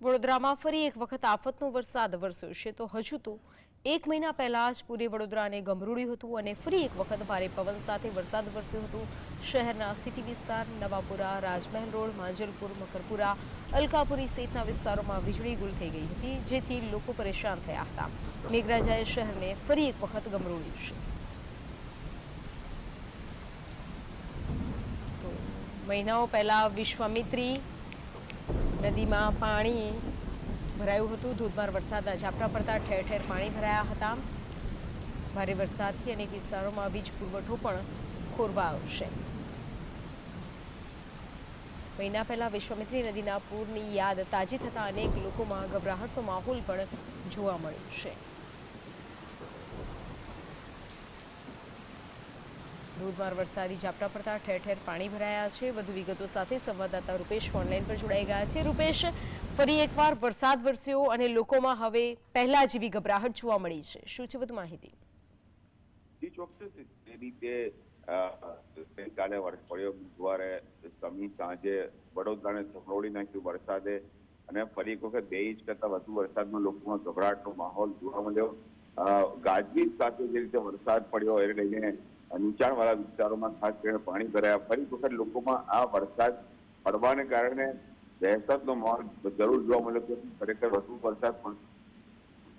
વડોદરામાં ફરી એક વખત આફતનો વરસાદ વરસ્યો છે તો હજુ તો એક મહિના પહેલા જ પૂરે વડોદરાને ગમરોડ્યું હતું અને ફરી એક વખત ભારે પવન સાથે વરસાદ વરસ્યો હતો। શહેરના સિટી વિસ્તાર, નવાપુરા, રાજમહેલ રોડ, માંજલપુર, મકરપુરા, અલકાપુરી સહિતના વિસ્તારોમાં વીજળી ગુલ થઈ ગઈ હતી, જેથી લોકો પરેશાન થયા હતા। મેઘરાજાએ શહેરને ફરી એક વખત ગમરોડ્યું છે। તો મહિનાઓ પહેલા વિશ્વામિત્રી નદીમાં પાણી ભરાયું હતું। ધોધમાર વરસાદના ઝાપટા પડતા ઠેર ઠેર પાણી ભરાયા હતા। ભારે વરસાદથી અનેક વિસ્તારોમાં વીજ પુરવઠો પણ ખોરવાયો છે। મહિના પહેલા વિશ્વામિત્રી નદીના પૂરની યાદ તાજી થતા અનેક લોકોમાં ગભરાહટનો માહોલ પણ જોવા મળ્યો છે। ધોધમાર વરસાદી ઝાપટા પડતા ઠેર ઠેર પાણી ભરાયા છે। વધુ વિગતો સાથે સંવાદદાતા રૂપેશ ઓનલાઈન પર જોડાઈ ગયા છે। રૂપેશ, ફરી એકવાર વરસાદ વરસ્યો અને લોકોમાં હવે પહેલા જેવી ગભરાહટ જોવા મળી છે, શું છે વધુ માહિતી? ચોક્કસ રીતે ગઈકાલે વર્ષ પડ્યો, બુધવારે સમી સાંજે વડોદરાને ધમરોડી નાખ્યું વરસાદે અને ફરી એક વખત 2 ઇંચ કરતા વધુ વરસાદમાં લોકોમાં ગભરાટનો માહોલ જોવા મળ્યો। ગાજવીજ સાથે જે રીતે વરસાદ પડ્યો એને લઈને નીચાણવાળા વિસ્તારોમાં ખાસ કરીને પાણી ભરાયા। ફરી વખત લોકોમાં આ વરસાદ પડવાને કારણે દહેશતનો માહોલ જરૂર જોવા મળ્યો કે ખરેખર વધુ વરસાદ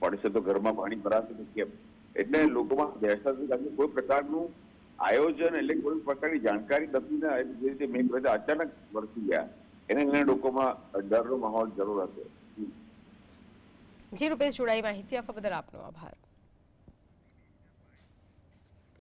પડશે તો ઘરમાં પાણી ભરાશે તો કેમ, એટલે લોકોમાં દહેશત કારણ કોઈ પ્રકારનું આયોજન એટલે કોઈ પ્રકારની જાણકારી નથી ને જે રીતે મેઘરાજા અચાનક વરસી ગયા એને લઈને લોકોમાં ડરનો માહોલ જરૂર હતો। જી રૂપેશ, જોડાઈ માહિતી આપવા બદલ આપનો આભાર।